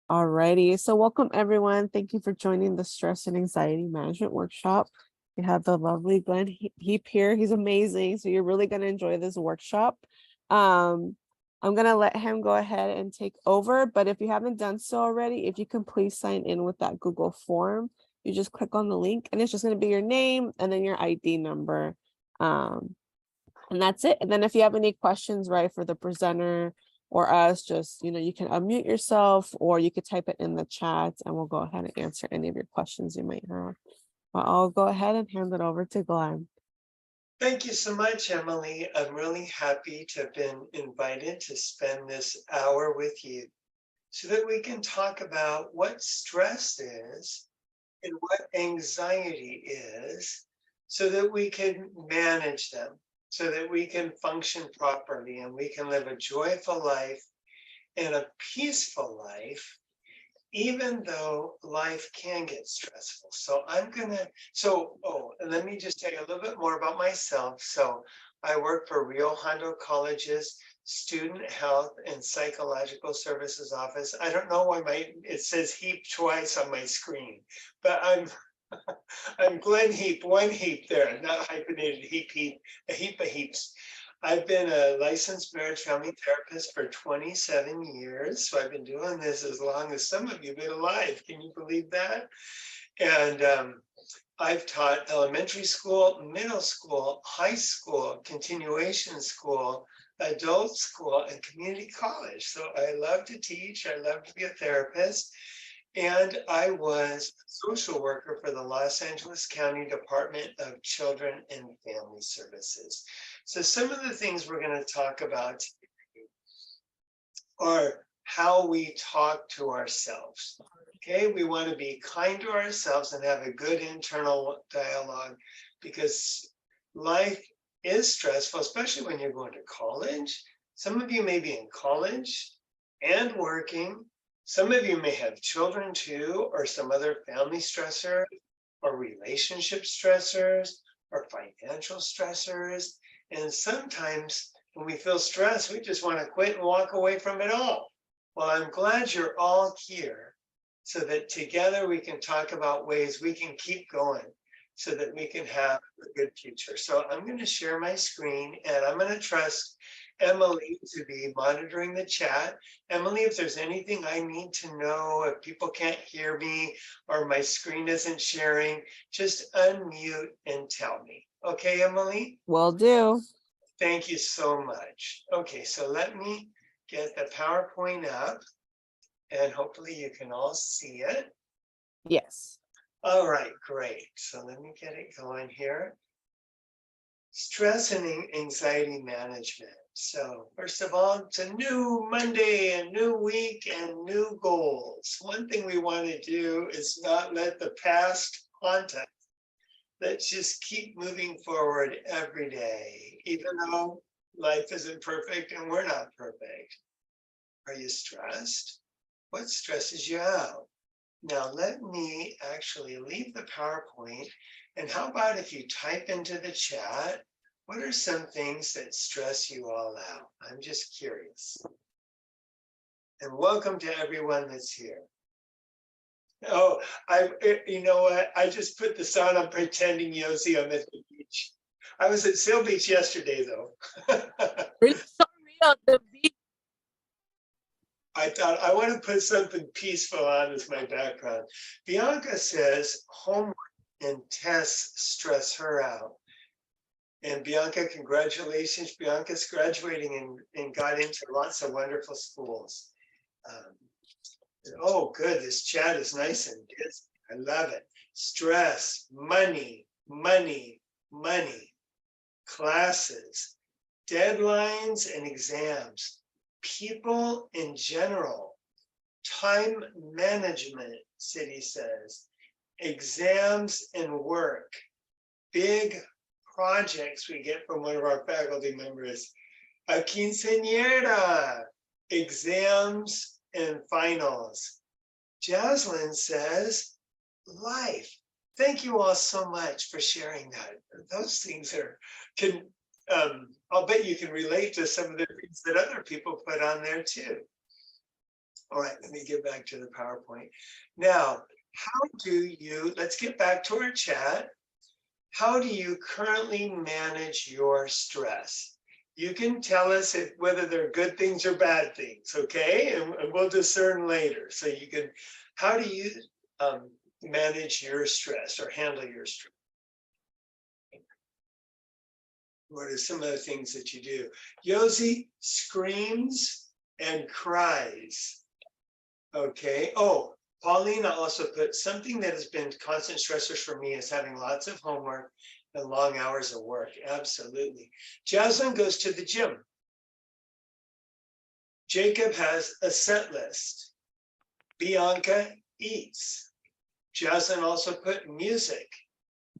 Alrighty, so welcome everyone. Thank you for joining the Stress and Anxiety Management Workshop. We have the lovely Glenn Heap here. He's amazing, so you're really going to enjoy this workshop. I'm going to let him go ahead and take over, but if you haven't done so already, if you can please sign in with that Google form. You just click on the link and it's just going to be your name and then your ID number. And that's it. And then if you have any questions, right, for the presenter or us, just, you can unmute yourself or you could type it in the chat and we'll go ahead and answer any of your questions you might have. But I'll go ahead and hand it over to Glenn. Thank you so much, Emily. I'm really happy to have been invited to spend this hour with you so that we can talk about what stress is and what anxiety is so that we can manage them, so that we can function properly and we can live a joyful life and a peaceful life, even though life can get stressful. So and let me just tell you a little bit more about myself. So I work for Rio Hondo College's Student Health and Psychological Services Office. I don't know why it says Heap twice on my screen, but I'm Glenn Heap, one Heap there, not hyphenated Heap, a heap of heaps. I've been a licensed marriage family therapist for 27 years. So I've been doing this as long as some of you have been alive. Can you believe that? And I've taught elementary school, middle school, high school, continuation school, adult school, and community college. So I love to teach. I love to be a therapist. And I was a social worker for the Los Angeles County Department of Children and Family Services. So some of the things we're going to talk about today are how we talk to ourselves. Okay, we want to be kind to ourselves and have a good internal dialogue because life is stressful, especially when you're going to college. Some of you may be in college and working. Some of you may have children too, or some other family stressor, or relationship stressors, or financial stressors. And sometimes when we feel stressed, we just want to quit and walk away from it all. Well, I'm glad you're all here so that together we can talk about ways we can keep going so that we can have a good future. So I'm going to share my screen and I'm going to trust Emily to be monitoring the chat. Emily, if there's anything I need to know, if people can't hear me or my screen isn't sharing, just unmute and tell me. Okay, Emily? Will do. Thank you so much. Okay, so let me get the PowerPoint up and hopefully you can all see it. Yes. All right, great. So let me get it going here. Stress and anxiety management. So first of all, it's a new Monday, a new week, and new goals. One thing we want to do is not let the past haunt us. Let's just keep moving forward every day, even though life isn't perfect and we're not perfect. Are you stressed? What stresses you out? Now let me actually leave the PowerPoint. And how about if you type into the chat, what are some things that stress you all out? I'm just curious. And welcome to everyone that's here. Oh, you know what? I just put this on. I'm pretending Yossi. I'm at the beach. I was at Sail Beach yesterday, though. Really sorry on the beach. I thought I want to put something peaceful on as my background. Bianca says homework and tests stress her out. And Bianca, congratulations. Bianca's graduating and got into lots of wonderful schools. Oh, good. This chat is nice and busy. I love it. Stress, money, money, money, classes, deadlines and exams, people in general, time management, City says, exams and work, big projects we get from one of our faculty members, a quinceañera, exams and finals. Jaslyn says, life. Thank you all so much for sharing that. Those things I'll bet you can relate to some of the things that other people put on there too. All right, let me get back to the PowerPoint. Now, let's get back to our chat. How do you currently manage your stress? You can tell us whether they're good things or bad things, okay? And we'll discern later. So how do you manage your stress or handle your stress? What are some of the things that you do? Yosi screams and cries. Okay. Oh, Paulina also put something that has been constant stressors for me is having lots of homework and long hours of work. Absolutely. Jasmine goes to the gym. Jacob has a set list. Bianca eats. Jasmine also put music.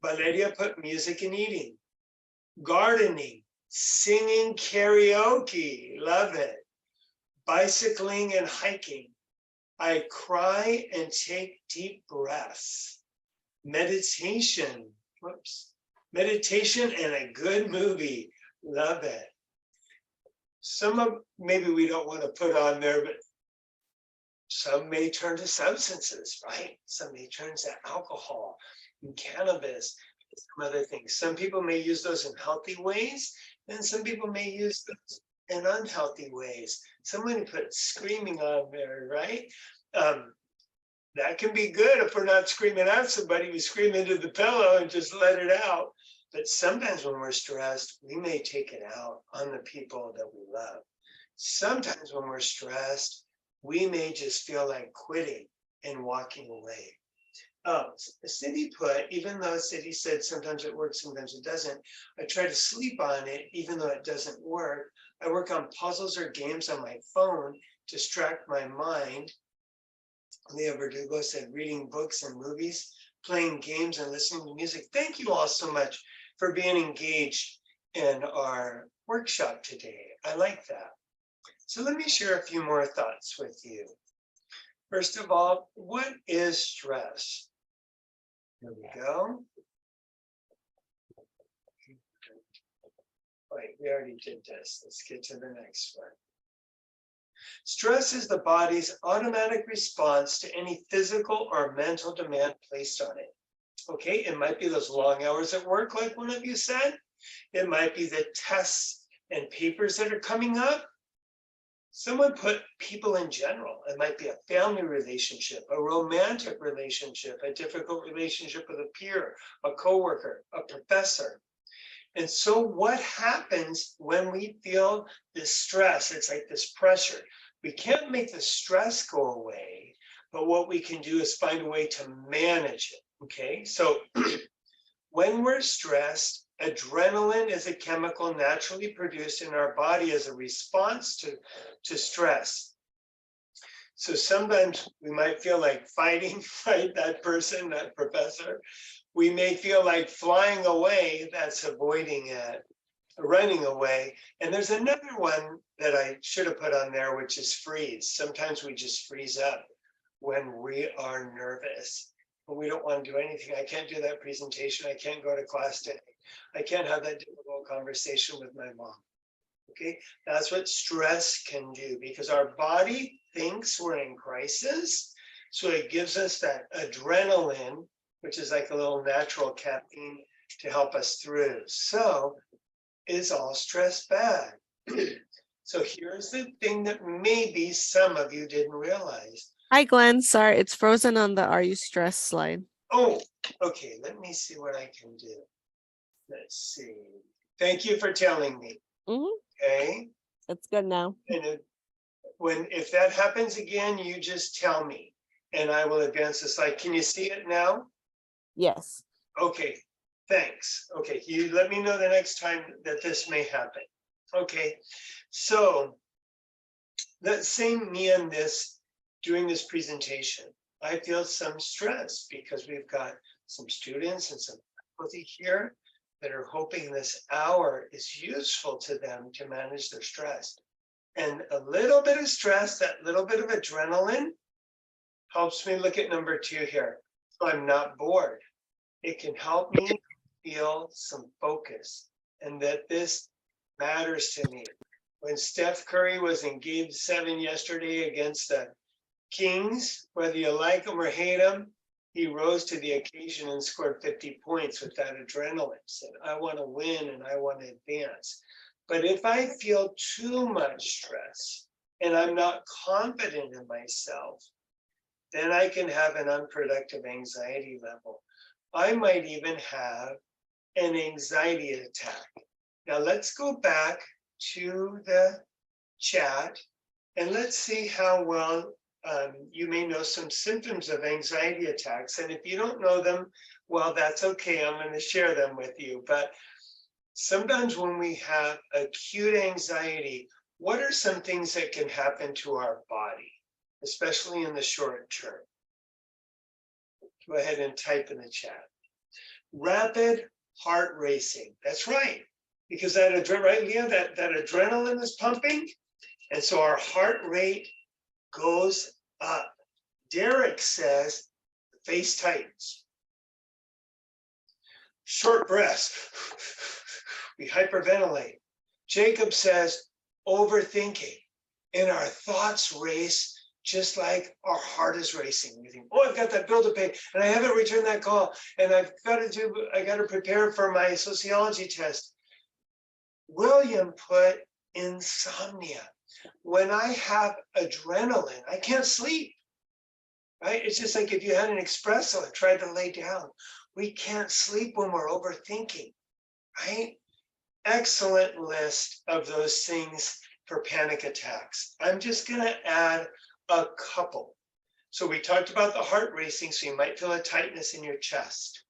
Valeria put music and eating. Gardening, singing karaoke, love it. Bicycling and hiking. I cry and take deep breaths. Meditation, meditation and a good movie, love it. Maybe we don't want to put on there, but some may turn to substances, right? Some may turn to alcohol and cannabis, some other things. Some people may use those in healthy ways, and some people may use those in unhealthy ways. Someone put screaming on there, right? That can be good if we're not screaming at somebody, we scream into the pillow and just let it out. But sometimes when we're stressed, we may take it out on the people that we love. Sometimes when we're stressed, we may just feel like quitting and walking away. Cindy put, even though Cindy said sometimes it works, sometimes it doesn't, I try to sleep on it, even though it doesn't work. I work on puzzles or games on my phone to distract my mind. Leah Verdugo said, reading books and movies, playing games and listening to music. Thank you all so much for being engaged in our workshop today. I like that. So let me share a few more thoughts with you. First of all, what is stress? Here we go. Wait, we already did this. Let's get to the next one. Stress is the body's automatic response to any physical or mental demand placed on it. Okay, it might be those long hours at work, like one of you said. It might be the tests and papers that are coming up. Someone put people in general. It might be a family relationship, a romantic relationship, a difficult relationship with a peer, a coworker, a professor. And so what happens when we feel this stress? It's like this pressure. We can't make the stress go away, but what we can do is find a way to manage it, okay? So when we're stressed, adrenaline is a chemical naturally produced in our body as a response to stress. So sometimes we might feel like fighting, fight that person, that professor. We may feel like flying away, that's avoiding it, running away. And there's another one that I should have put on there, which is freeze. Sometimes we just freeze up when we are nervous. When we don't want to do anything. I can't do that presentation. I can't go to class today. I can't have that difficult conversation with my mom. Okay, that's what stress can do, because our body thinks we're in crisis. So it gives us that adrenaline, which is like a little natural caffeine to help us through. So is all stress bad? So here's the thing that maybe some of you didn't realize. Hi, Glenn. Sorry, it's frozen on the Are You Stressed slide. Oh, okay. Let me see what I can do. Let's see. Thank you for telling me. Okay. It's good now. And if that happens again, you just tell me and I will advance the slide. Can you see it now? Yes. Okay. Thanks. Okay. You let me know the next time that this may happen. Okay. So let's say me and this doing this presentation, I feel some stress because we've got some students and some faculty here that are hoping this hour is useful to them to manage their stress. And a little bit of stress, that little bit of adrenaline helps me look at number 2 here. So I'm not bored. It can help me feel some focus and that this matters to me. When Steph Curry was in game 7 yesterday against the Kings, whether you like him or hate him, he rose to the occasion and scored 50 points with that adrenaline. Said, I want to win and I want to advance. But if I feel too much stress and I'm not confident in myself, then I can have an unproductive anxiety level. I might even have an anxiety attack. Now let's go back to the chat and let's see how well you may know some symptoms of anxiety attacks. And if you don't know them, well, that's okay. I'm going to share them with you. But sometimes when we have acute anxiety, what are some things that can happen to our body, especially in the short term? Go ahead and type in the chat. Rapid heart racing. That's right. Because that adrenaline, right, Leah, that adrenaline is pumping. And so our heart rate goes up. Derek says the face tightens. Short breaths. We hyperventilate. Jacob says overthinking. And our thoughts race just like our heart is racing. We think, oh, I've got that bill to pay and I haven't returned that call. And I got to prepare for my sociology test. William put insomnia. When I have adrenaline, I can't sleep, right? It's just like if you had an espresso and tried to lay down. We can't sleep when we're overthinking, right? Excellent list of those things for panic attacks. I'm just going to add a couple. So we talked about the heart racing, so you might feel a tightness in your chest.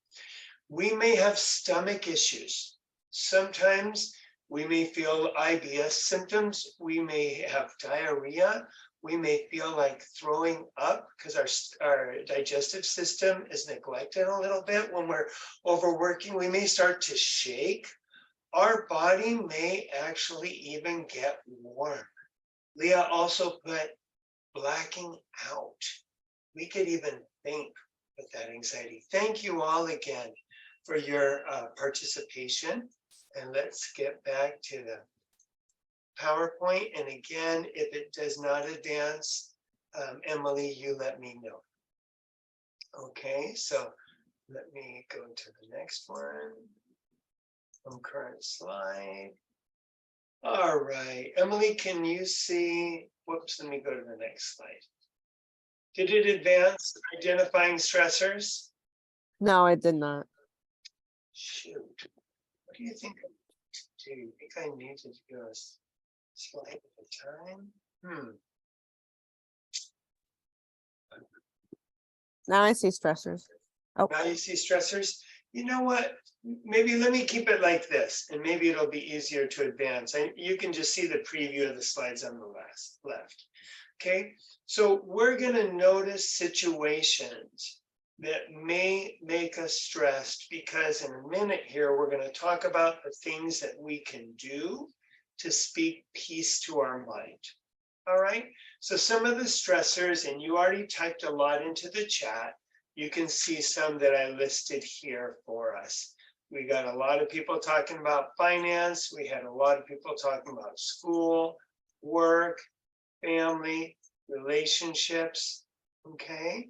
We may have stomach issues. Sometimes we may feel IBS symptoms. We may have diarrhea. We may feel like throwing up because our digestive system is neglected a little bit. When we're overworking, we may start to shake. Our body may actually even get warm. Leah also put blacking out. We could even think with that anxiety. Thank you all again for your participation. And let's get back to the PowerPoint. And again, if it does not advance, Emily, you let me know. Okay, so let me go to the next one. From current slide. All right, Emily, can you see? Whoops, let me go to the next slide. Did it advance identifying stressors? No, I did not. Shoot. What do you think I need to do? You think I need to do a slide at a time? Now I see stressors. Oh, Now you see stressors. You know what? Maybe let me keep it like this, and maybe it'll be easier to advance. You can just see the preview of the slides on the left. Okay, so we're going to notice situations that may make us stressed, because in a minute here, we're going to talk about the things that we can do to speak peace to our mind. All right, so some of the stressors, and you already typed a lot into the chat. You can see some that I listed here for us. We got a lot of people talking about finance. We had a lot of people talking about school, work, family, relationships, okay?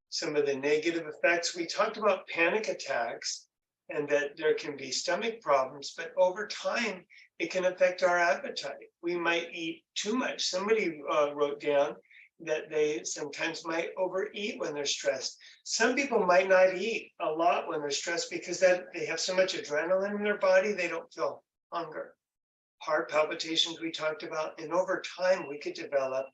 Some of the negative effects. We talked about panic attacks and that there can be stomach problems, but over time, it can affect our appetite. We might eat too much. Somebody wrote down that they sometimes might overeat when they're stressed. Some people might not eat a lot when they're stressed because they have so much adrenaline in their body, they don't feel hunger. Heart palpitations we talked about, and over time we could develop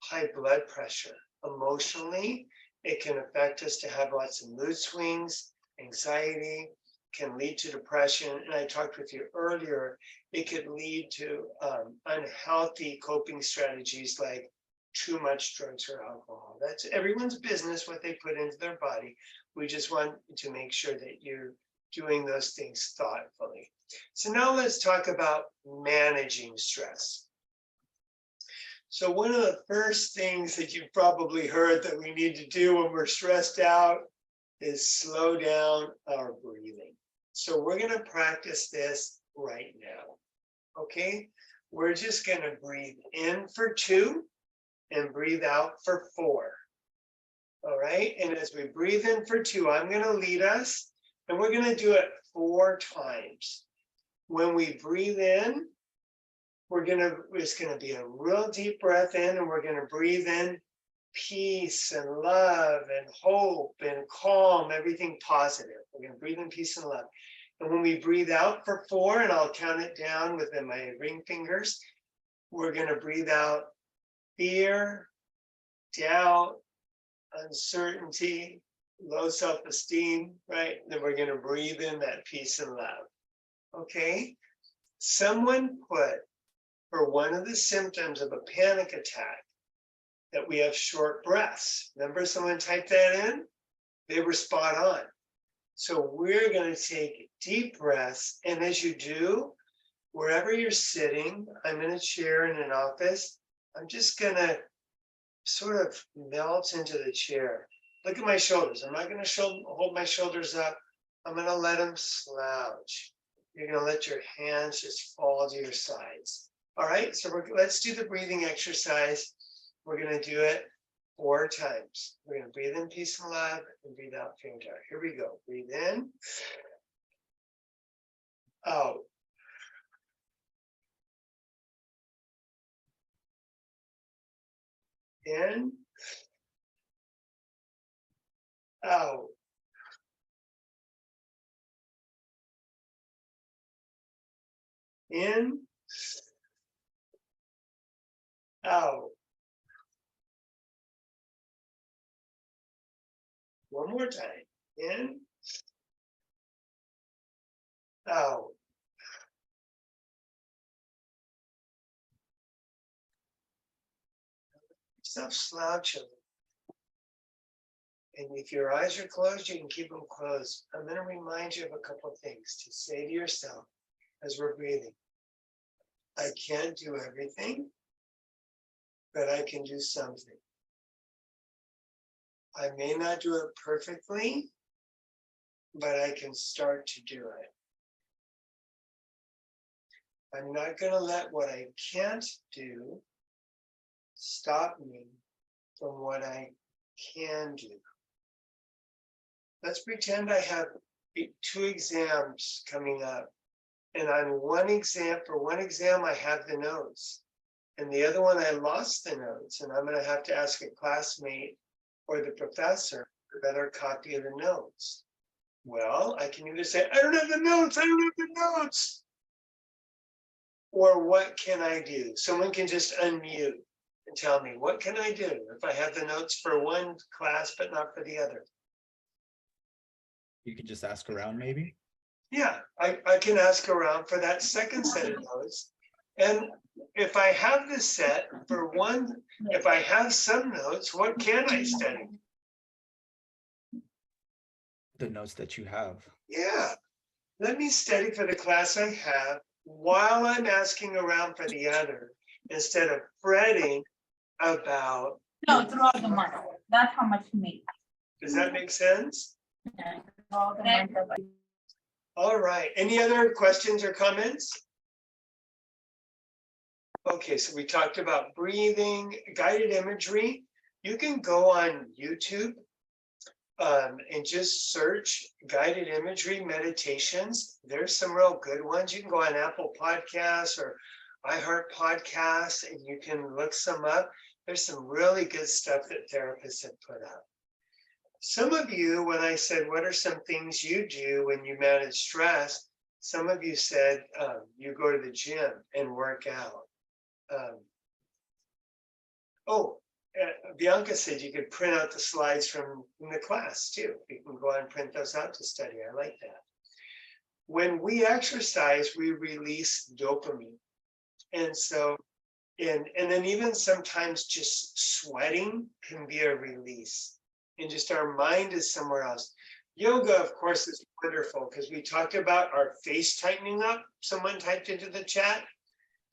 high blood pressure. Emotionally, it can affect us to have lots of mood swings, anxiety, can lead to depression. And I talked with you earlier, it could lead to unhealthy coping strategies like too much drugs or alcohol. That's everyone's business what they put into their body. We just want to make sure that you're doing those things thoughtfully. So now let's talk about managing stress. So one of the first things that you've probably heard that we need to do when we're stressed out is slow down our breathing. So we're going to practice this right now. Okay, we're just going to breathe in for 2 and breathe out for 4. All right, and as we breathe in for 2, I'm going to lead us, and we're going to do it 4 times. When we breathe in, it's going to be a real deep breath in, and we're going to breathe in peace and love and hope and calm, everything positive. We're going to breathe in peace and love. And when we breathe out for 4, and I'll count it down with my ring fingers, we're going to breathe out fear, doubt, uncertainty, low self-esteem, right? Then we're going to breathe in that peace and love. Okay? Someone put for one of the symptoms of a panic attack that we have short breaths. Remember someone typed that in? They were spot on. So we're going to take deep breaths. And as you do, wherever you're sitting, I'm in a chair in an office. I'm just going to sort of melt into the chair. Look at my shoulders. I'm not going to hold my shoulders up. I'm going to let them slouch. You're going to let your hands just fall to your sides. All right, so let's do the breathing exercise. We're going to do it 4 times. We're going to breathe in peace and love and breathe out fear and doubt. Here we go. Breathe in, out. In, out. In, out. One more time. In, out. Stop slouching. And if your eyes are closed, you can keep them closed. I'm going to remind you of a couple of things to say to yourself as we're breathing. I can't do everything, but I can do something. I may not do it perfectly, but I can start to do it. I'm not going to let what I can't do stop me from what I can do. Let's pretend I have 2 exams coming up, and on one exam, I have the notes, and the other one I lost the notes, and I'm going to have to ask a classmate or the professor for a better copy of the notes. Well, I can either say, I don't have the notes, or what can I do? Someone can just unmute and tell me, what can I do if I have the notes for one class but not for the other? You could just ask around, maybe. Yeah, I can ask around for that second set of notes. And if I have this set for one, if I have some notes, what can I study? The notes that you have. Yeah, let me study for the class I have while I'm asking around for the other, instead of fretting about. No, throughout the month. That's how much you make. Does that make sense? Yeah, throughout the month. All right. Any other questions or comments? Okay, so we talked about breathing, guided imagery. You can go on YouTube and just search guided imagery meditations. There's some real good ones. You can go on Apple Podcasts or iHeart Podcasts, and you can look some up. There's some really good stuff that therapists have put up. Some of you, when I said, what are some things you do when you manage stress? Some of you said you go to the gym and work out. Bianca said you could print out the slides from the class too. You can go and print those out to study. I like that. When we exercise, we release dopamine. And so, and then even sometimes just sweating can be a release. And just our mind is somewhere else. Yoga, of course, is wonderful because we talked about our face tightening up. Someone typed into the chat.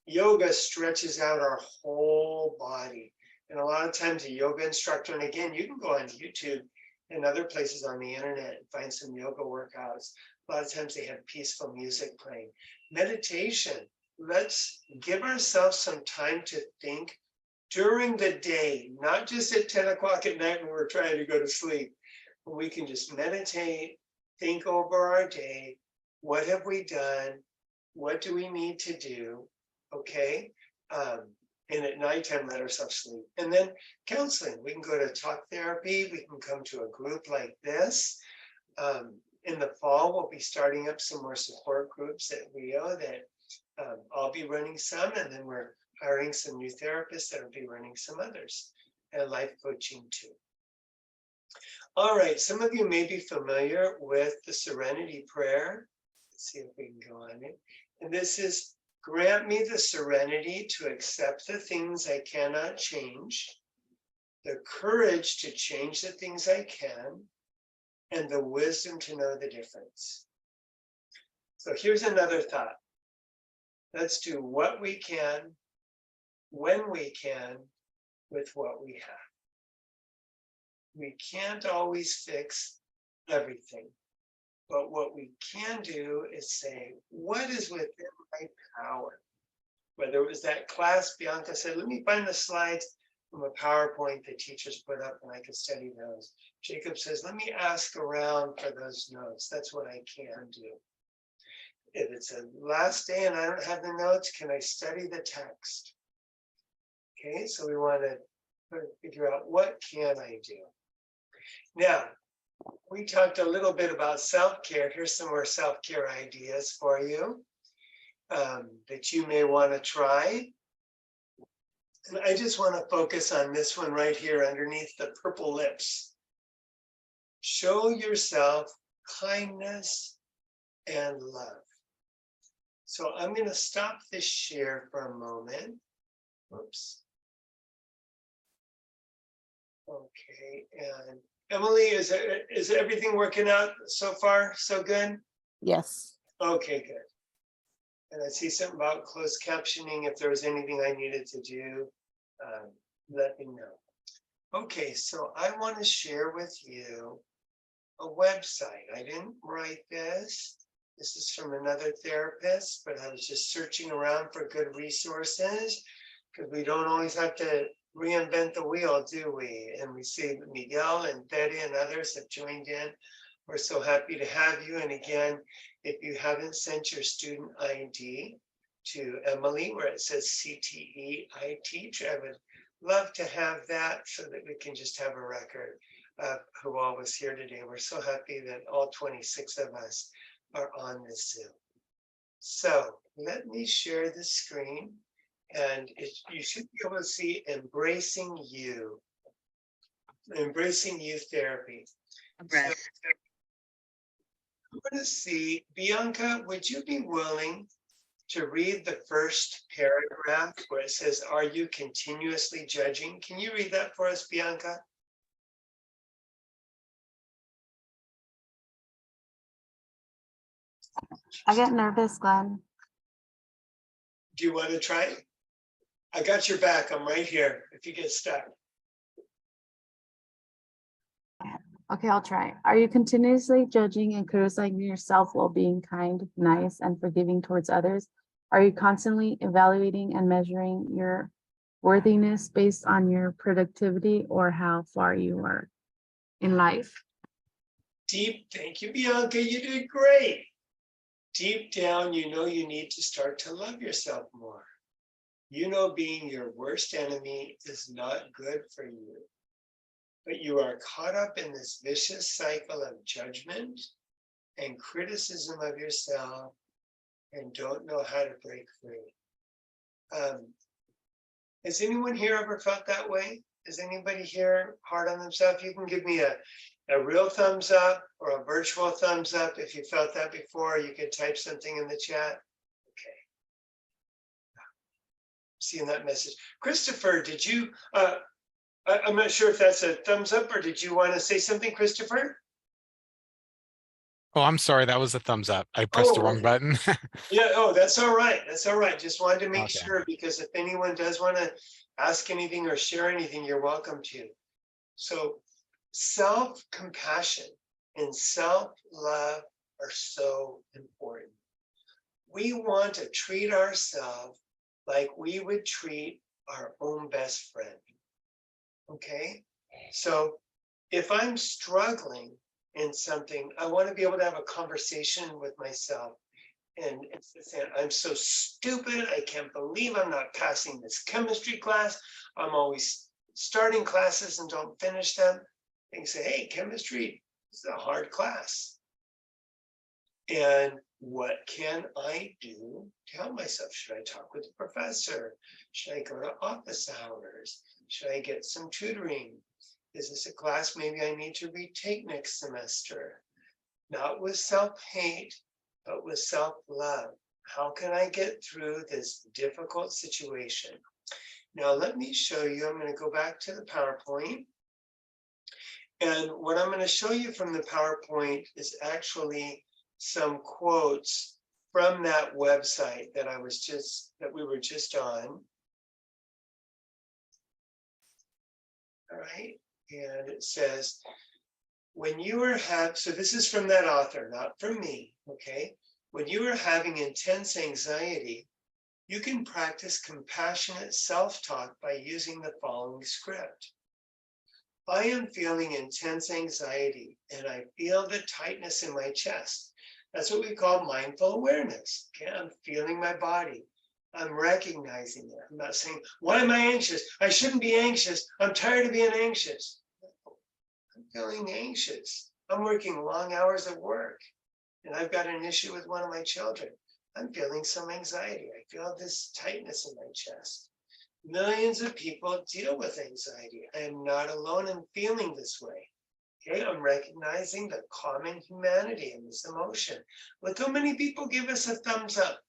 Yoga stretches out our whole body. And a lot of times a yoga instructor, and again, you can go on YouTube and other places on the internet and find some yoga workouts. A lot of times they have peaceful music playing. Meditation, let's give ourselves some time to think during the day, not just at 10 o'clock at night when we're trying to go to sleep. When we can just meditate, think over our day. What have we done? What do we need to do? Okay. And at nighttime, let ourselves sleep. And then counseling. We can go to talk therapy. We can come to a group like this. In the fall, we'll be starting up some more support groups at Rio that I'll be running some, and then we're hiring some new therapists that will be running some others, and life coaching too. All right, some of you may be familiar with the Serenity Prayer. Let's see if we can go on it. And this is, grant me the serenity to accept the things I cannot change, the courage to change the things I can, and the wisdom to know the difference. So here's another thought. Let's do what we can, when we can, with what we have. We can't always fix everything, but what we can do is say, what is within my power? Whether it was that class, Bianca said, let me find the slides from a PowerPoint the teachers put up and I can study those. Jacob says, let me ask around for those notes. That's what I can do. If it's a last day and I don't have the notes, can I study the text? Okay, so we want to figure out what can I do? Now, we talked a little bit about self-care. Here's some more self-care ideas for you that you may want to try. And I just want to focus on this one right here underneath the purple lips. Show yourself kindness and love. So I'm going to stop this share for a moment. Oops. Okay, and Emily, is everything working out so far? So good? Yes. Okay, good. And I see something about closed captioning. If there was anything I needed to do, let me know. Okay, so I want to share with you a website. I didn't write this. This is from another therapist, but I was just searching around for good resources because we don't always have to reinvent the wheel, do we? And we see Miguel and Betty and others have joined in. We're so happy to have you. And again, if you haven't sent your student ID to Emily, where it says CTE I teach, I would love to have that so that we can just have a record of who all was here today. We're so happy that all 26 of us are on this Zoom. So let me share the screen, and you should be able to see Embracing You Therapy. So, I'm going to see, Bianca, would you be willing to read the first paragraph where it says, are you continuously judging? Can you read that for us, Bianca? I get nervous, Glenn. Do you want to try it? I got your back. I'm right here if you get stuck. Okay, I'll try. Are you continuously judging and criticizing yourself while being kind, nice, and forgiving towards others? Are you constantly evaluating and measuring your worthiness based on your productivity or how far you are in life? Thank you, Bianca. You did great. Deep down, you know you need to start to love yourself more. You know being your worst enemy is not good for you. But you are caught up in this vicious cycle of judgment and criticism of yourself and don't know how to break free. Has anyone here ever felt that way? Is anybody here hard on themselves? You can give me a real thumbs up or a virtual thumbs up if you felt that before. You could type something in the chat. Okay. Seeing that message. Christopher, did you, I'm not sure if that's a thumbs up or did you want to say something, Christopher? Oh, I'm sorry. That was a thumbs up. I pressed the wrong button. Yeah, oh, that's all right. That's all right. Just wanted to make Okay. sure, because if anyone does want to ask anything or share anything, you're welcome to. So self-compassion and self-love are so important. We want to treat ourselves like we would treat our own best friend. Okay, so if I'm struggling in something, I want to be able to have a conversation with myself. And instead of saying, I'm so stupid, I can't believe I'm not passing this chemistry class. I'm always starting classes and don't finish them. And you say, hey, chemistry is a hard class. And what can I do to help myself? Should I talk with the professor? Should I go to office hours? Should I get some tutoring? Is this a class maybe I need to retake next semester? Not with self-hate, but with self-love. How can I get through this difficult situation? Now, let me show you. I'm going to go back to the PowerPoint. And what I'm going to show you from the PowerPoint is actually some quotes from that website that we were just on. All right. And it says, when you are so this is from that author, not from me, okay? When you are having intense anxiety, you can practice compassionate self-talk by using the following script. I am feeling intense anxiety and I feel the tightness in my chest. That's what we call mindful awareness. Okay, I'm feeling my body. I'm recognizing it. I'm not saying, why am I anxious? I shouldn't be anxious. I'm tired of being anxious. I'm feeling anxious. I'm working long hours at work and I've got an issue with one of my children. I'm feeling some anxiety. I feel this tightness in my chest. Millions of people deal with anxiety. I am not alone in feeling this way. Okay, I'm recognizing the common humanity in this emotion. Look how many people give us a thumbs up.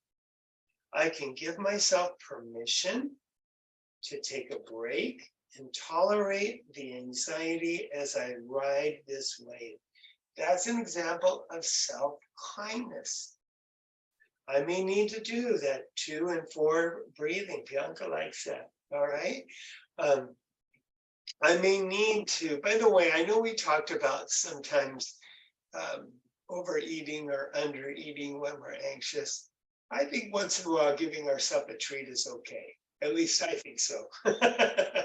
I can give myself permission to take a break and tolerate the anxiety as I ride this wave. That's an example of self-kindness. I may need to do that 2 and 4 breathing. Bianca likes that. All right. I may need to, by the way, I know we talked about sometimes overeating or undereating when we're anxious. I think once in a while giving ourselves a treat is okay. At least I think so.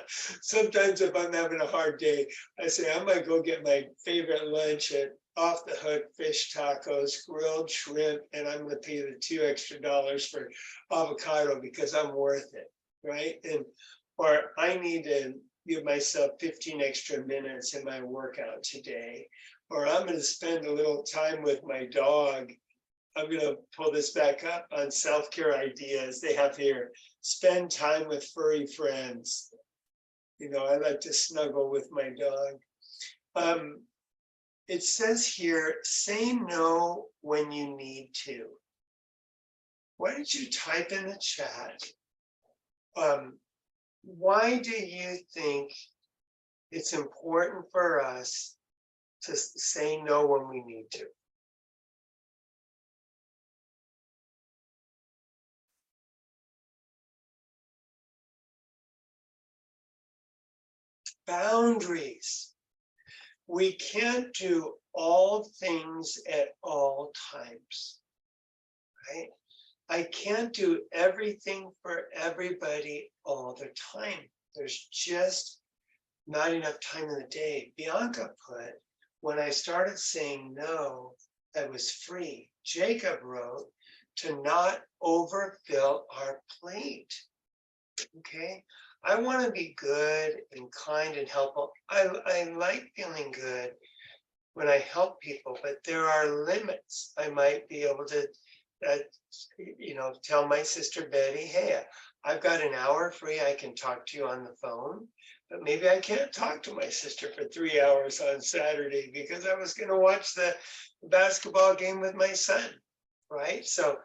Sometimes if I'm having a hard day, I say, I'm gonna go get my favorite lunch at Off the Hook fish tacos, grilled shrimp, and I'm gonna pay the $2 extra for avocado because I'm worth it, right? Or I need to give myself 15 extra minutes in my workout today, or I'm gonna spend a little time with my dog. I'm going to pull this back up on self-care ideas. They have here, spend time with furry friends. You know, I like to snuggle with my dog. It says here, say no when you need to. Why don't you type in the chat? Why do you think it's important for us to say no when we need to? Boundaries. We can't do all things at all times, right? I can't do everything for everybody all the time. There's just not enough time in the day. Bianca put, when I started saying no, I was free. Jacob wrote, to not overfill our plate, okay? I want to be good and kind and helpful. I like feeling good when I help people, but there are limits. I might be able to, tell my sister Betty, hey, I've got an hour free. I can talk to you on the phone, but maybe I can't talk to my sister for 3 hours on Saturday because I was going to watch the basketball game with my son, right? So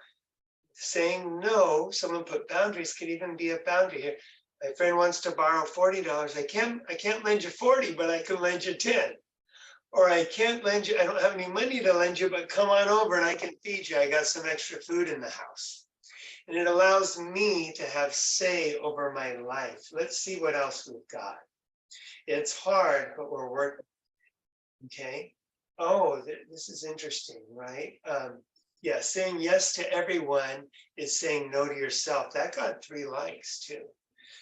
saying no, someone put boundaries, could even be a boundary here. My friend wants to borrow $40. I can't lend you 40, but I can lend you 10. Or I can't lend you, I don't have any money to lend you, but come on over and I can feed you. I got some extra food in the house. And it allows me to have say over my life. Let's see what else we've got. It's hard, but we're working. Okay. Oh, this is interesting, right? Yeah, saying yes to everyone is saying no to yourself. That got 3 likes too.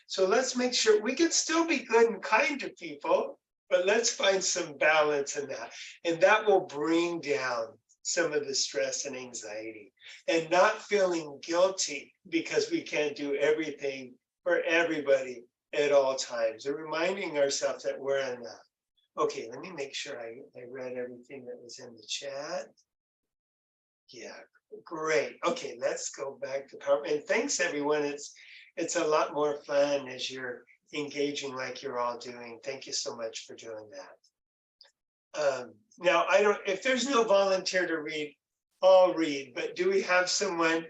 So let's make sure we can still be good and kind to people, but let's find some balance in that. And that will bring down some of the stress and anxiety, and not feeling guilty because we can't do everything for everybody at all times, and reminding ourselves that we're enough. Okay, let me make sure I read everything that was in the chat. Yeah, great. Okay, let's go back to power. And thanks everyone. It's a lot more fun as you're engaging like you're all doing. Thank you so much for doing that. Now, if there's no volunteer to read, I'll read, but do we have someone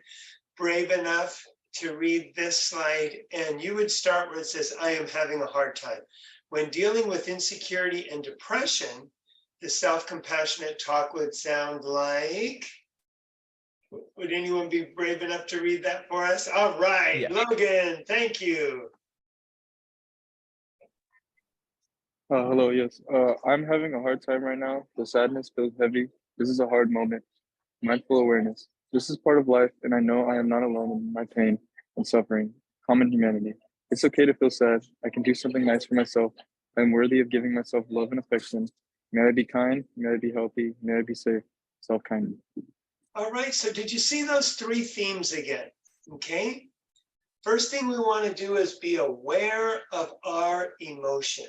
brave enough to read this slide? And you would start where it says, I am having a hard time. When dealing with insecurity and depression, the self-compassionate talk would sound like, would anyone be brave enough to read that for us? All right, Yeah. Logan, thank you. Hello, yes. I'm having a hard time right now. The sadness feels heavy. This is a hard moment. Mindful awareness. This is part of life, and I know I am not alone in my pain and suffering. Common humanity. It's okay to feel sad. I can do something nice for myself. I'm worthy of giving myself love and affection. May I be kind. May I be healthy. May I be safe. Self-kindness. All right, so did you see those three themes again? Okay. First thing we want to do is be aware of our emotion.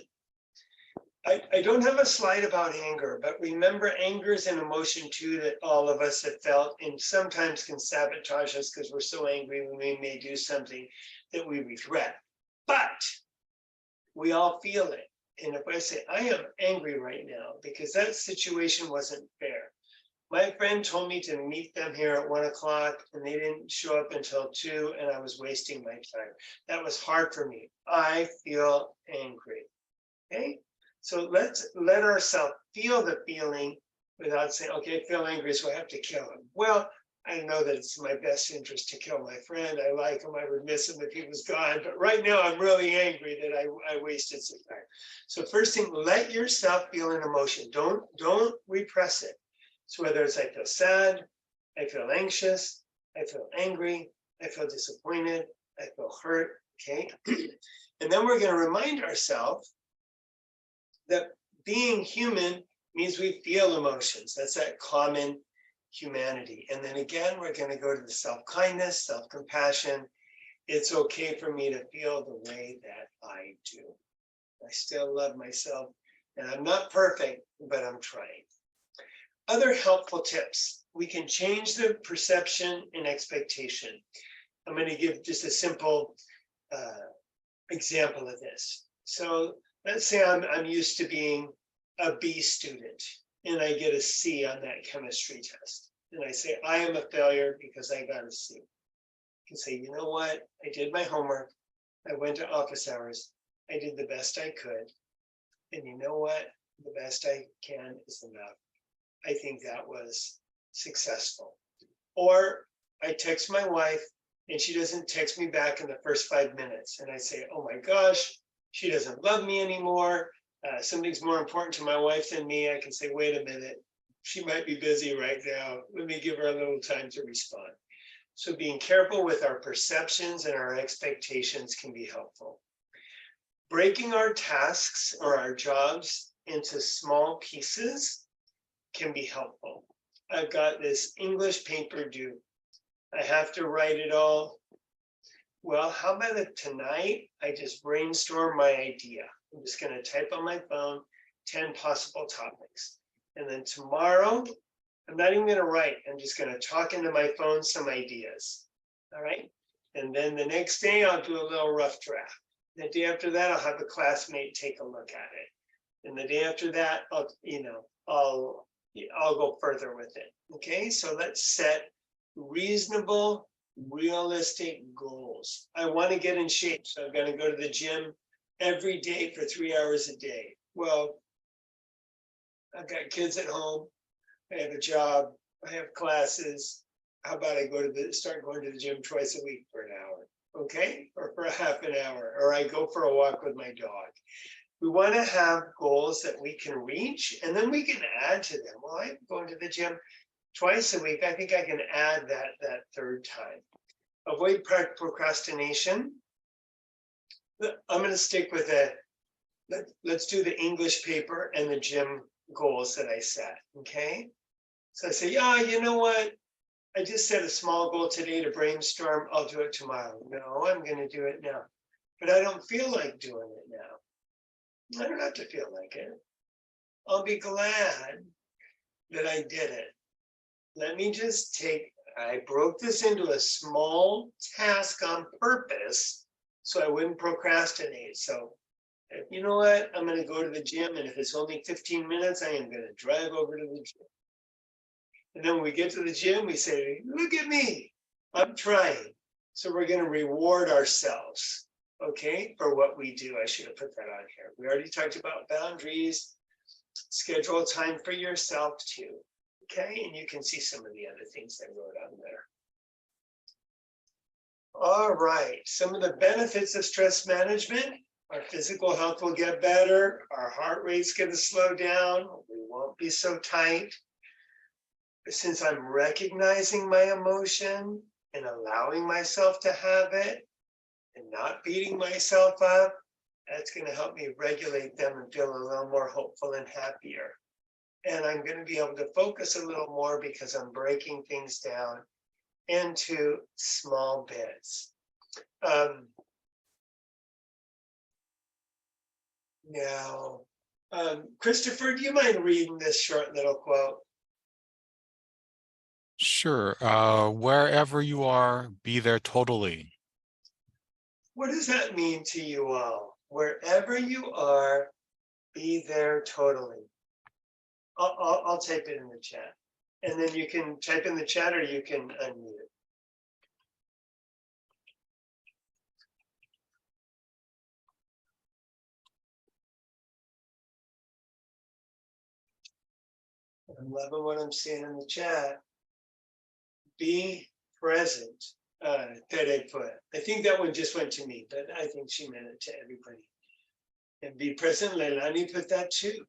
I don't have a slide about anger, but remember, anger is an emotion too that all of us have felt, and sometimes can sabotage us because we're so angry when we may do something that we regret. But we all feel it. And if I say, I am angry right now because that situation wasn't fair. My friend told me to meet them here at 1 o'clock and they didn't show up until 2 and I was wasting my time. That was hard for me. I feel angry. Okay. So let's let ourselves feel the feeling without saying, okay, I feel angry, so I have to kill him. Well, I know that it's my best interest to kill my friend. I like him, I would miss him if he was gone. But right now I'm really angry that I wasted some time. So first thing, let yourself feel an emotion. Don't repress it. So whether it's I feel sad, I feel anxious, I feel angry, I feel disappointed, I feel hurt, okay? And then we're gonna remind ourselves that being human means we feel emotions. That's that common humanity. And then again, we're going to go to the self-kindness, self-compassion. It's okay for me to feel the way that I do. I still love myself and I'm not perfect, but I'm trying. Other helpful tips. We can change the perception and expectation. I'm going to give just a simple example of this. So let's say I'm used to being a B student and I get a C on that chemistry test. And I say, I am a failure because I got a C. You can say, you know what? I did my homework. I went to office hours. I did the best I could. And you know what? The best I can is enough. I think that was successful. Or I text my wife and she doesn't text me back in the first 5 minutes. And I say, oh my gosh, she doesn't love me anymore. Something's more important to my wife than me. I can say, wait a minute, she might be busy right now. Let me give her a little time to respond. So being careful with our perceptions and our expectations can be helpful. Breaking our tasks or our jobs into small pieces can be helpful. I've got this English paper due. I have to write it all. Well, how about if tonight I just brainstorm my idea? I'm just going to type on my phone 10 possible topics. And then tomorrow, I'm not even going to write. I'm just going to talk into my phone some ideas. All right. And then the next day, I'll do a little rough draft. The day after that, I'll have a classmate take a look at it. And the day after that, I'll go further with it. Okay. So let's set reasonable, realistic goals. I want to get in shape, so I'm going to go to the gym every day for 3 hours a day. Well, I've got kids at home. I have a job. I have classes. How about I start going to the gym twice a week for an hour, okay? Or for a half an hour, or I go for a walk with my dog. We want to have goals that we can reach, and then we can add to them. Well, I'm going to the gym twice a week. I think I can add that third time. Avoid procrastination. I'm going to stick with let's do the English paper and the gym goals that I set. Okay. So I say, yeah, you know what? I just set a small goal today to brainstorm. I'll do it tomorrow. No, I'm going to do it now. But I don't feel like doing it now. I don't have to feel like it. I'll be glad that I did it. Let me just I broke this into a small task on purpose so I wouldn't procrastinate. So, you know what? I'm going to go to the gym, and if it's only 15 minutes, I am going to drive over to the gym. And then when we get to the gym, we say, look at me, I'm trying. So we're going to reward ourselves, okay, for what we do. I should have put that on here. We already talked about boundaries. Schedule time for yourself too, okay? And you can see some of the other things I wrote on there. All right, some of the benefits of stress management. Our physical health will get better. Our heart rate's going to slow down. We won't be so tight. Since I'm recognizing my emotion and allowing myself to have it and not beating myself up, that's going to help me regulate them and feel a little more hopeful and happier. And I'm going to be able to focus a little more because I'm breaking things down into small bits. Now, Christopher, do you mind reading this short little quote? Sure. Wherever you are, be there totally. What does that mean to you all? Wherever you are, be there totally. I'll type it in the chat. And then you can type in the chat or you can unmute it. I'm loving what I'm seeing in the chat. Be present, Tere put. I think that one just went to me, but I think she meant it to everybody. And be present, Leilani put that too.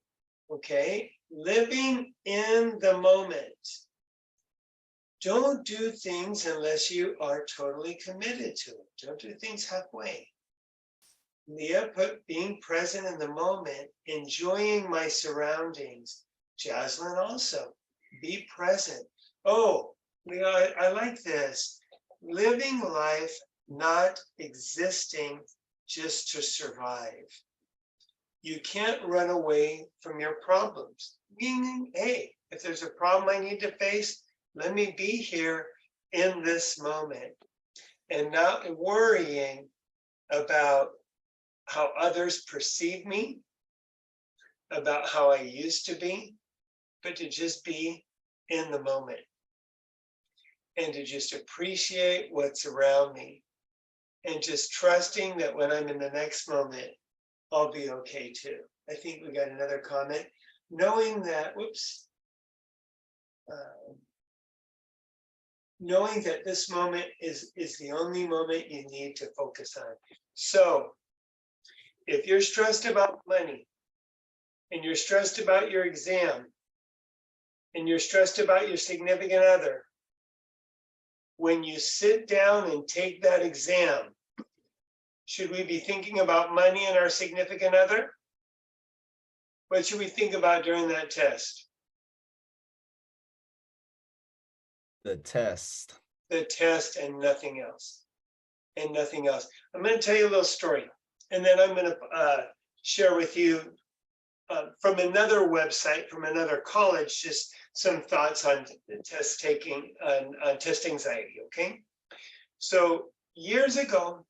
Okay, living in the moment. Don't do things unless you are totally committed to it. Don't do things halfway. Leah put being present in the moment, enjoying my surroundings. Jaslyn also, be present. Oh, Leah, I like this. Living life, not existing just to survive. You can't run away from your problems. Meaning, hey, if there's a problem I need to face, let me be here in this moment and not worrying about how others perceive me, about how I used to be, but to just be in the moment and to just appreciate what's around me and just trusting that when I'm in the next moment, I'll be okay too. I think we got another comment. Knowing that, knowing that this moment is the only moment you need to focus on. So if you're stressed about money and you're stressed about your exam and you're stressed about your significant other, when you sit down and take that exam, should we be thinking about money and our significant other? What should we think about during that test? The test. The test and nothing else. And nothing else. I'm going to tell you a little story. And then I'm going to share with you from another website, from another college, just some thoughts on test taking, on test anxiety, okay? So years ago,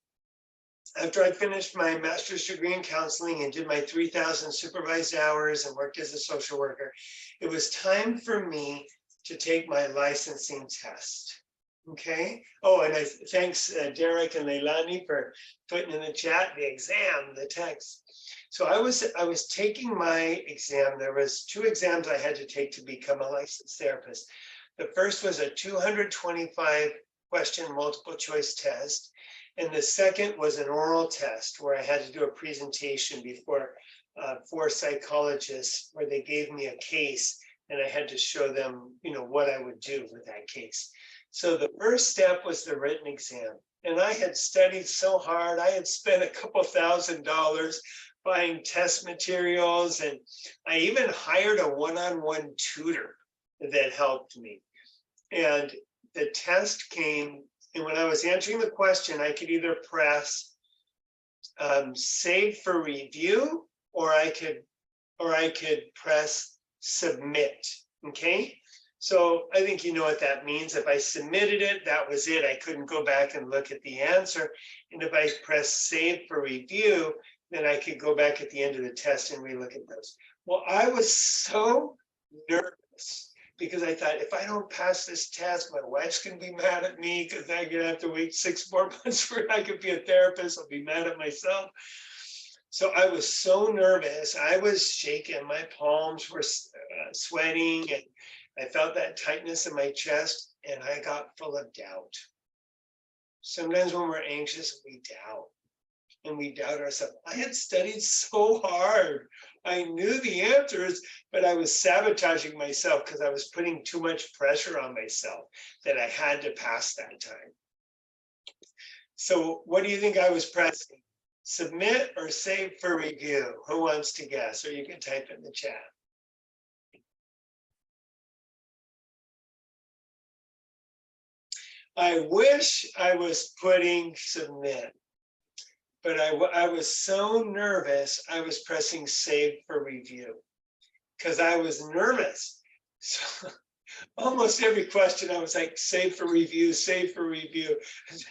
after I finished my master's degree in counseling and did my 3,000 supervised hours and worked as a social worker, it was time for me to take my licensing test. Okay. Oh, and thanks Derek and Leilani for putting in the chat the exam, the text. So I was taking my exam. There was 2 exams I had to take to become a licensed therapist. The first was a 225 question multiple choice test. And the second was an oral test where I had to do a presentation before 4 psychologists where they gave me a case and I had to show them, what I would do with that case. So the first step was the written exam. And I had studied so hard. I had spent a couple $1,000 buying test materials, and I even hired a one-on-one tutor that helped me. And the test came, and when I was answering the question, I could either press save for review, or I could press submit. Okay. So I think you know what that means. If I submitted it, that was it. I couldn't go back and look at the answer. And if I press save for review, then I could go back at the end of the test and relook at those. Well, I was so nervous because I thought, if I don't pass this test, my wife's gonna be mad at me because I'm gonna have to wait 6 more months for I could be a therapist. I'll be mad at myself. So I was so nervous. I was shaking. My palms were sweating, and I felt that tightness in my chest, and I got full of doubt. Sometimes when we're anxious, we doubt, and we doubt ourselves. I had studied so hard. I knew the answers, but I was sabotaging myself because I was putting too much pressure on myself that I had to pass that time. So what do you think I was pressing? Submit or save for review? Who wants to guess? Or you can type in the chat. I wish I was putting submit, but I was so nervous, I was pressing save for review because I was nervous. So almost every question I was like, save for review, save for review.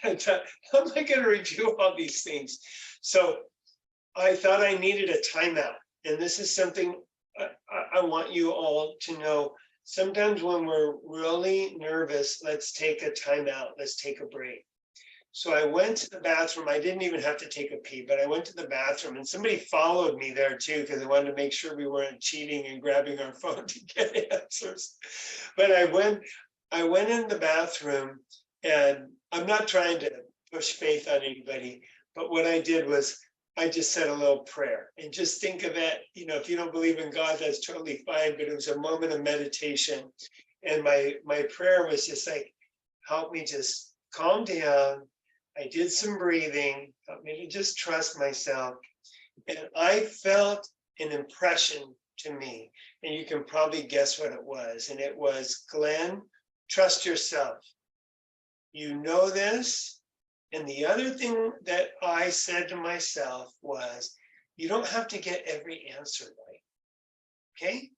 I thought, how am I going to review all these things? So I thought I needed a timeout. And this is something I want you all to know. Sometimes when we're really nervous, let's take a timeout. Let's take a break. So I went to the bathroom. I didn't even have to take a pee, but I went to the bathroom, and somebody followed me there too, because they wanted to make sure we weren't cheating and grabbing our phone to get answers. But I went in the bathroom, and I'm not trying to push faith on anybody, but what I did was I just said a little prayer, and just think of it, if you don't believe in God, that's totally fine, but it was a moment of meditation. And my prayer was just like, help me just calm down. I did some breathing, help me to just trust myself. And I felt an impression to me, and you can probably guess what it was. And it was, Glenn, trust yourself. You know this. And the other thing that I said to myself was, you don't have to get every answer right. Okay?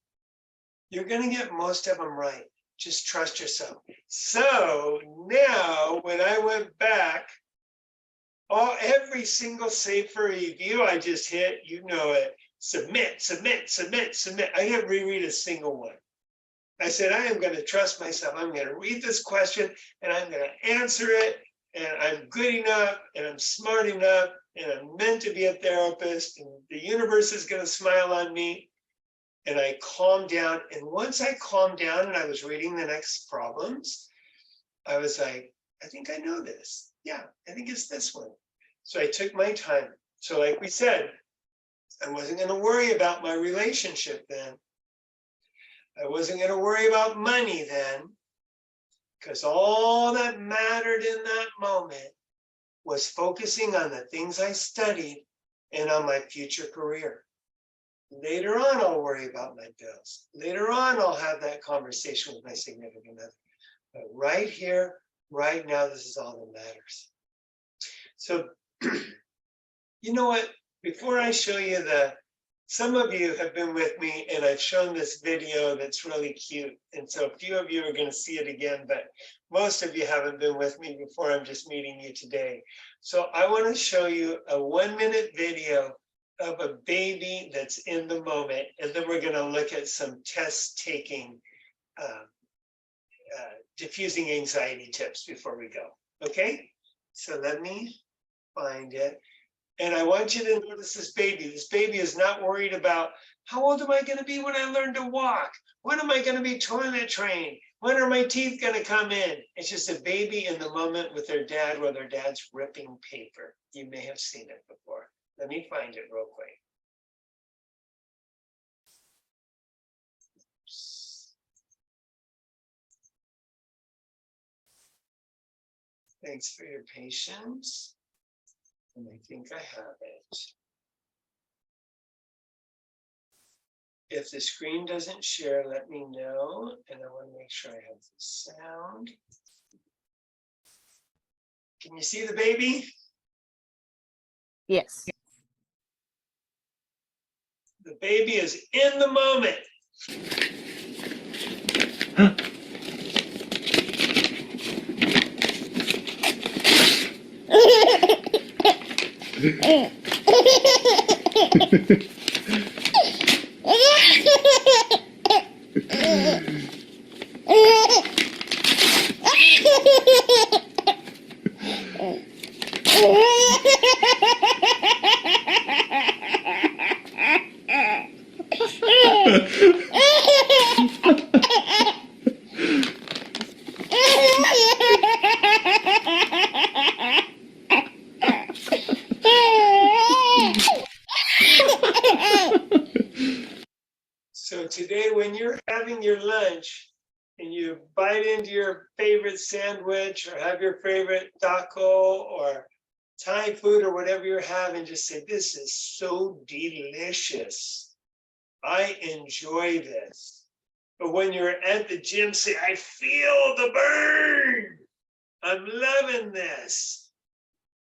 You're going to get most of them right. Just trust yourself. So now when I went back, every single save for review I just hit, you know it, submit, submit, submit, submit. I didn't reread a single one. I said, I am going to trust myself. I'm going to read this question and I'm going to answer it. And I'm good enough and I'm smart enough and I'm meant to be a therapist and the universe is going to smile on me. And I calmed down. And once I calmed down and I was reading the next problems, I was like, I think I know this. Yeah, I think it's this one. So I took my time. So like we said, I wasn't going to worry about my relationship then. I wasn't going to worry about money then, because all that mattered in that moment was focusing on the things I studied and on my future career. Later on, I'll worry about my bills. Later on, I'll have that conversation with my significant other. But right here, right now, this is all that matters. So, you know what? Before I show you some of you have been with me and I've shown this video that's really cute. And so a few of you are going to see it again, but most of you haven't been with me before. I'm just meeting you today. So I want to show you a 1-minute video of a baby that's in the moment. And then we're going to look at some test taking, diffusing anxiety tips before we go. Okay, so let me find it. And I want you to notice this baby. This baby is not worried about how old am I going to be when I learn to walk? When am I going to be toilet trained? When are my teeth going to come in? It's just a baby in the moment with their dad while their dad's ripping paper. You may have seen it before. Let me find it real quick. Thanks for your patience. And I think I have it. If the screen doesn't share, let me know. And I want to make sure I have the sound. Can you see the baby? Yes. The baby is in the moment. So today, when you're having your lunch and you bite into your favorite sandwich or have your favorite taco or Thai food or whatever you're having, just say, this is so delicious. I enjoy this. But when you're at the gym, say, I feel the burn. I'm loving this.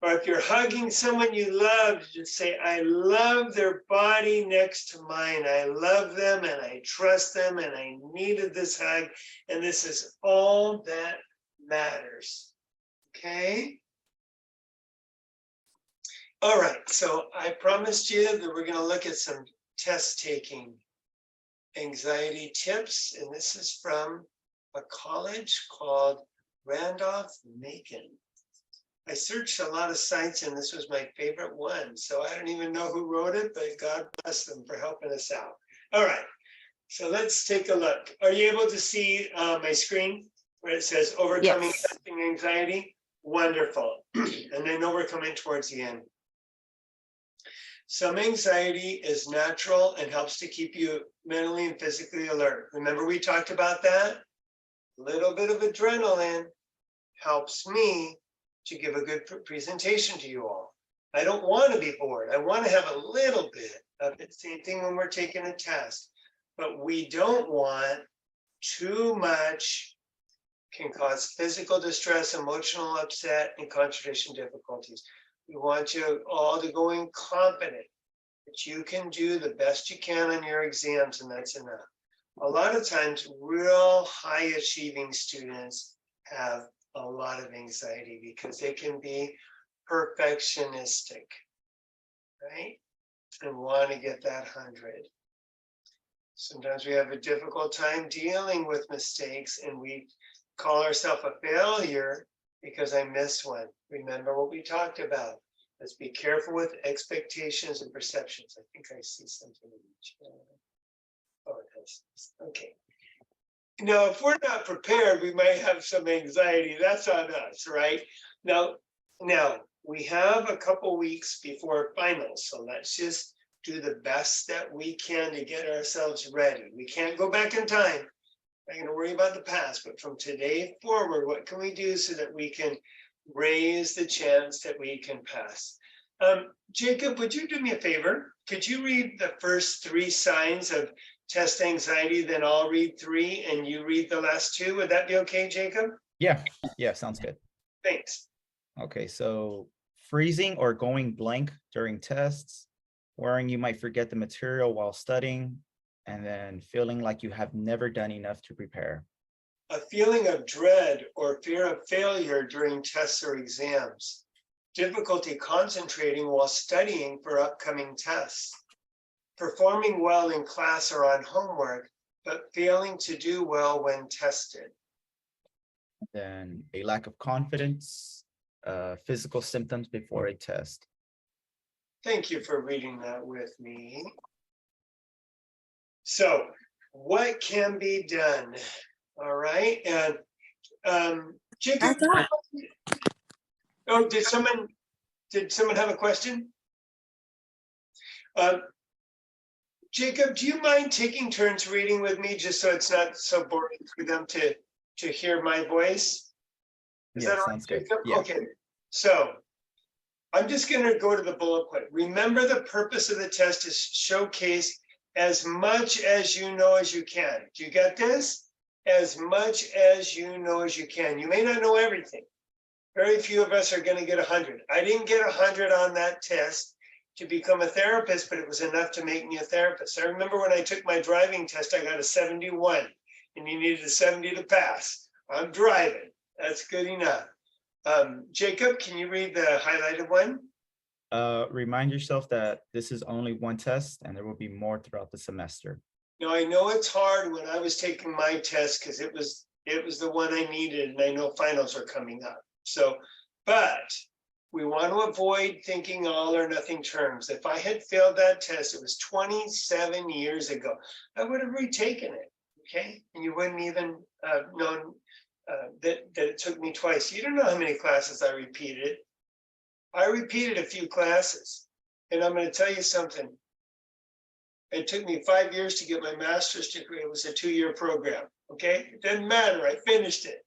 Or if you're hugging someone you love, just say, I love their body next to mine. I love them and I trust them and I needed this hug. And this is all that matters. Okay? All right, so I promised you that we're going to look at some test taking anxiety tips. And this is from a college called Randolph-Macon. I searched a lot of sites and this was my favorite one. So I don't even know who wrote it, but God bless them for helping us out. All right, so let's take a look. Are you able to see my screen where it says overcoming Yes. testing anxiety? Wonderful. And I know we're coming towards the end. Some anxiety is natural and helps to keep you mentally and physically alert. Remember we talked about that? A little bit of adrenaline helps me to give a good presentation to you all. I don't want to be bored. I want to have a little bit of it. Same thing when we're taking a test. But we don't want too much, can cause physical distress, emotional upset, and concentration difficulties. We want you all to go in confident that you can do the best you can on your exams, and that's enough. A lot of times, real high achieving students have a lot of anxiety because they can be perfectionistic, right? And want to get that 100. Sometimes we have a difficult time dealing with mistakes and we call ourselves a failure because I missed one. Remember what we talked about. Let's be careful with expectations and perceptions. I think I see something in the chat. Oh, it has. Okay. Now, if we're not prepared, we might have some anxiety. That's on us, right? Now, we have a couple weeks before finals, so let's just do the best that we can to get ourselves ready. We can't go back in time. I'm not going to worry about the past, but from today forward, what can we do so that we can raise the chance that we can pass? Jacob, would you do me a favor? Could you read the first 3 signs of test anxiety, then I'll read 3 and you read the last 2. Would that be okay, Jacob? Yeah, sounds good. Thanks. Okay, so freezing or going blank during tests, worrying you might forget the material while studying, and then feeling like you have never done enough to prepare. A feeling of dread or fear of failure during tests or exams. Difficulty concentrating while studying for upcoming tests. Performing well in class or on homework, but failing to do well when tested. Then a lack of confidence, physical symptoms before a test. Thank you for reading that with me. So, what can be done? All right, and Jacob. Oh, did someone have a question? Jacob, do you mind taking turns reading with me, just so it's not so boring for them to hear my voice? Is Yeah, that all right, sounds good. Jacob? Yeah. Okay, so I'm just gonna go to the bullet point. Remember, the purpose of the test is showcase as much as you know as you can. Do you get this? As much as you know as you can. You may not know everything. Very few of us are gonna get 100. I didn't get 100 on that test to become a therapist, but it was enough to make me a therapist. I remember when I took my driving test, I got a 71, and you needed a 70 to pass. I'm driving. That's good enough. Jacob, can you read the highlighted one? Remind yourself that this is only one test and there will be more throughout the semester. Now, I know it's hard when I was taking my test because it was the one I needed, and I know finals are coming up. So, but we want to avoid thinking all or nothing terms. If I had failed that test, it was 27 years ago, I would have retaken it, okay? And you wouldn't even known that it took me twice. You don't know how many classes I repeated. I repeated a few classes, and I'm going to tell you something. It took me 5 years to get my master's degree. It was a 2-year program, okay? It doesn't matter, I finished it.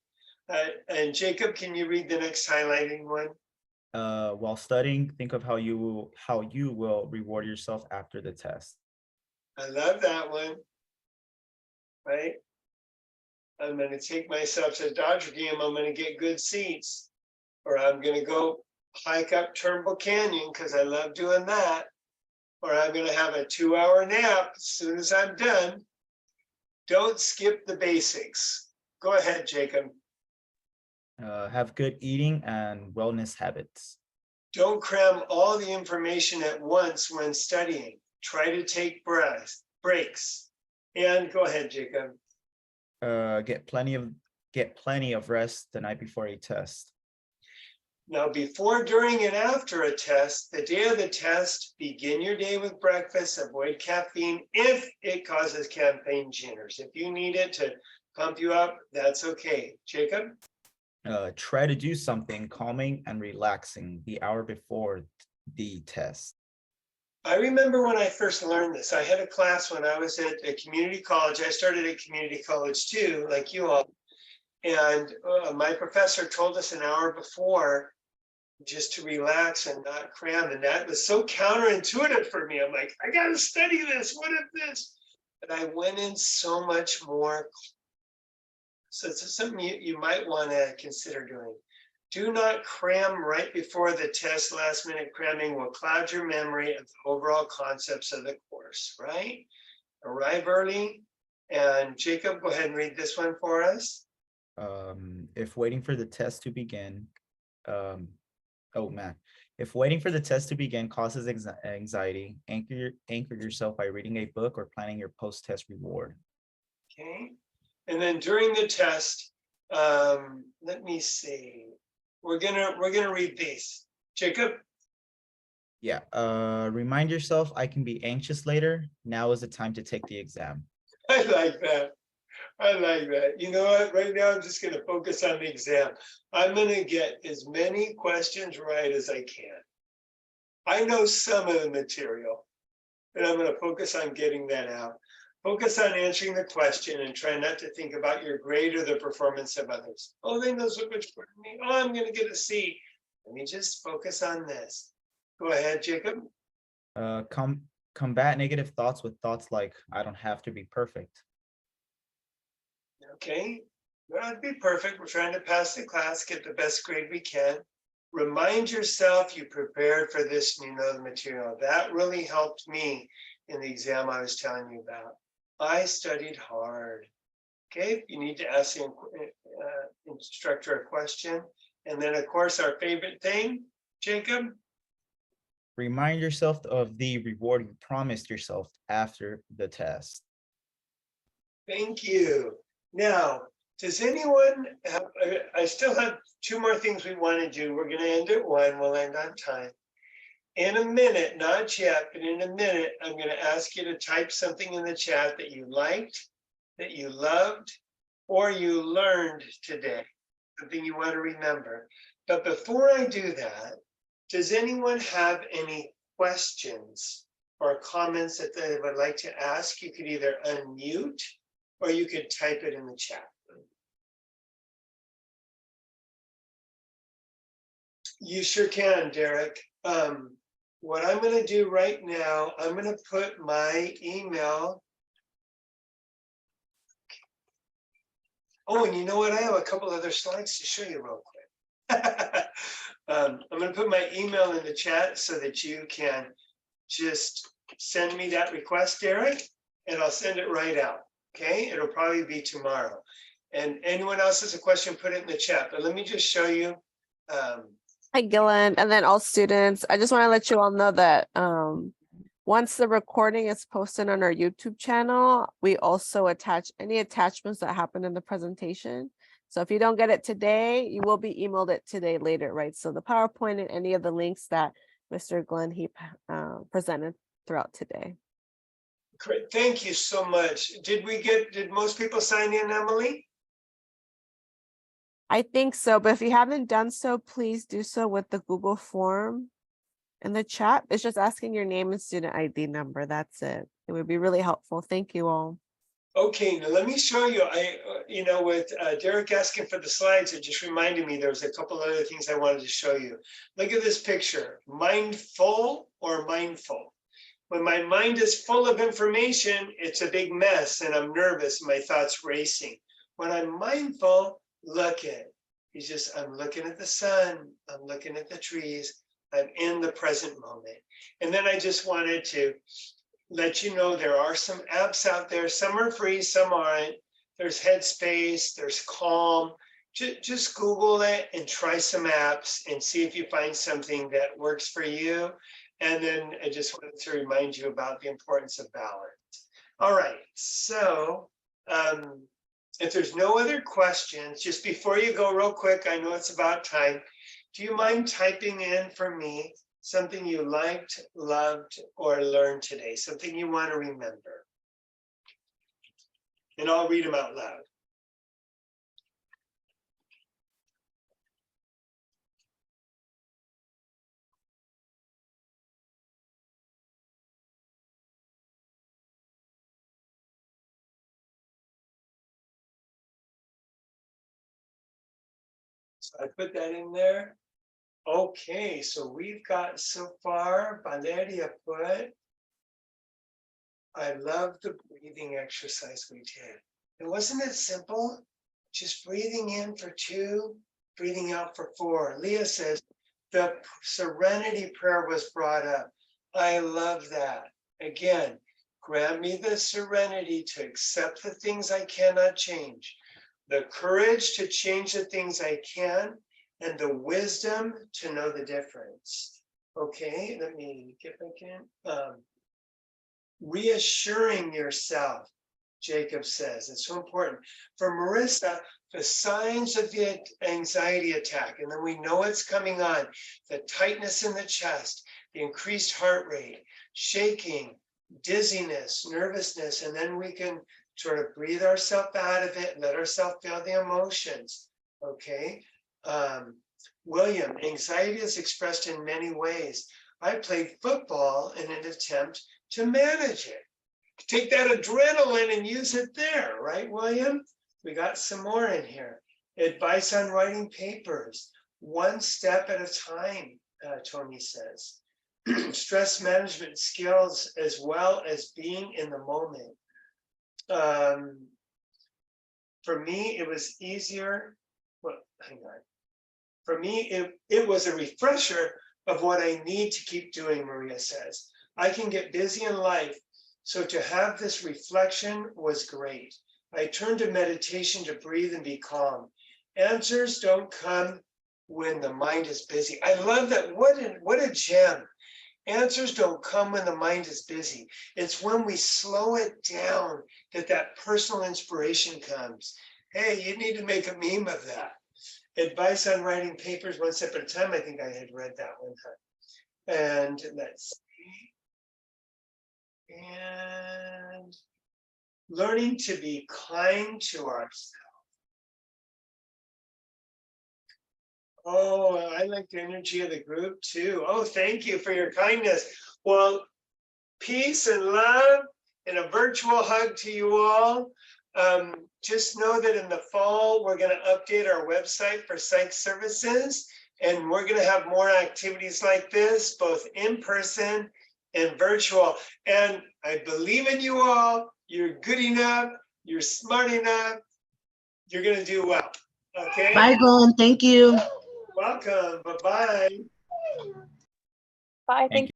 And Jacob, can you read the next highlighting one? While studying, think of how you will reward yourself after the test. I love that one, right? I'm going to take myself to the Dodger game. I'm going to get good seats, or I'm going to go hike up Turnbull Canyon because I love doing that, or I'm going to have a 2-hour nap as soon as I'm done. Don't skip the basics. Go ahead, Jacob. Have good eating and wellness habits. Don't cram all the information at once when studying. Try to take breaks. And go ahead, Jacob. Get plenty of rest the night before a test. Now, before, during, and after a test, the day of the test, begin your day with breakfast. Avoid caffeine if it causes caffeine jitters. If you need it to pump you up, that's okay. Jacob? Try to do something calming and relaxing the hour before the test. I remember when I first learned this. I had a class when I was at a community college. I started at community college too, like you all. And my professor told us an hour before just to relax and not cram. And that was so counterintuitive for me. I'm like, I got to study this. What if this? But I went in so much more. So it's something you might want to consider doing. Do not cram right before the test. Last minute cramming will cloud your memory of the overall concepts of the course, right? Arrive early. And Jacob, go ahead and read this one for us. If waiting for the test to begin, if waiting for the test to begin causes anxiety, anchor yourself by reading a book or planning your post-test reward. Okay. And then during the test, let me see. We're gonna read these. Jacob? Yeah. Remind yourself, I can be anxious later. Now is the time to take the exam. I like that. I like that. You know what? Right now, I'm just gonna focus on the exam. I'm gonna get as many questions right as I can. I know some of the material, and I'm gonna focus on getting that out. Focus on answering the question and try not to think about your grade or the performance of others. Oh, they know so much more than me. Oh, I'm going to get a C. Let me just focus on this. Go ahead, Jacob. Combat negative thoughts with thoughts like, I don't have to be perfect. Okay. We don't have to be perfect. We're trying to pass the class, get the best grade we can. Remind yourself you prepared for this and you know the material. That really helped me in the exam I was telling you about. I studied hard. Okay, you need to ask the instructor a question. And then, of course, our favorite thing, Jacob. Remind yourself of the reward you promised yourself after the test. Thank you. Now, does anyone have, I still have 2 more things we want to do. We're going to end at 1. We'll end on time. In a minute, not yet, but in a minute, I'm going to ask you to type something in the chat that you liked, that you loved, or you learned today, something you want to remember. But before I do that, does anyone have any questions or comments that they would like to ask? You could either unmute or you could type it in the chat. You sure can, Derek. What I'm going to do right now, I'm going to put my email. Oh, and you know what? I have a couple other slides to show you real quick. I'm going to put my email in the chat so that you can just send me that request, Derek, and I'll send it right out. Okay, it'll probably be tomorrow. And anyone else has a question, put it in the chat. But let me just show you. Hi, Gillen, and then all students. I just want to let you all know that once the recording is posted on our YouTube channel, we also attach any attachments that happen in the presentation. So if you don't get it today, you will be emailed it today later, right? So the PowerPoint and any of the links that Mr. Glenn Heap presented throughout today. Great, thank you so much. Did most people sign in, Emily? I think so, but if you haven't done so, please do so with the Google form in the chat. It's just asking your name and student ID number. That's it. It would be really helpful. Thank you all. Okay, now let me show you. With Derek asking for the slides, it just reminded me there was a couple other things I wanted to show you. Look at this picture. Mindful or mindful? When my mind is full of information, it's a big mess and I'm nervous and my thoughts racing. When I'm mindful, look at, I'm looking at the sun, I'm looking at the trees, I'm in the present moment. And then I just wanted to let you know there are some apps out there. Some are free, some aren't. There's Headspace, there's Calm. Just Google it and try some apps and see if you find something that works for you. And then I just wanted to remind you about the importance of balance. All right, so if there's no other questions, just before you go real quick, I know it's about time. Do you mind typing in for me something you liked, loved, or learned today? Something you want to remember? And I'll read them out loud. So I put that in there. Okay, so we've got so far, Valeria put, I love the breathing exercise we did. And wasn't it simple? Just breathing in for 2, breathing out for 4. Leah says, the serenity prayer was brought up. I love that. Again, grant me the serenity to accept the things I cannot change, the courage to change the things I can, and the wisdom to know the difference. Okay, let me get back in. Reassuring yourself, Jacob says, it's so important. For Marissa, the signs of the anxiety attack, and then we know it's coming on, the tightness in the chest, the increased heart rate, shaking, dizziness, nervousness, and then we can sort of breathe ourselves out of it, let ourselves feel the emotions, okay? William, anxiety is expressed in many ways. I played football in an attempt to manage it. Take that adrenaline and use it there, right, William? We got some more in here. Advice on writing papers, one step at a time, Tony says. Stress management skills as well as being in the moment. For me, it was easier. Well, hang on. For me, it was a refresher of what I need to keep doing, Maria says. I can get busy in life, so to have this reflection was great. I turned to meditation to breathe and be calm. Answers don't come when the mind is busy. I love that. What a gem. Answers don't come when the mind is busy. It's when we slow it down that personal inspiration comes. Hey, you need to make a meme of that. Advice on writing papers one step at a time. I think I had read that one. And let's see. And learning to be kind to ourselves. Oh, I like the energy of the group too. Oh, thank you for your kindness. Well, peace and love and a virtual hug to you all. Just know that in the fall, we're going to update our website for psych services. And we're gonna have more activities like this, both in person and virtual. And I believe in you all. You're good enough. You're smart enough. You're gonna do well. Okay? Bye, Glenn. Thank you. Welcome. Bye-bye. Bye, Thank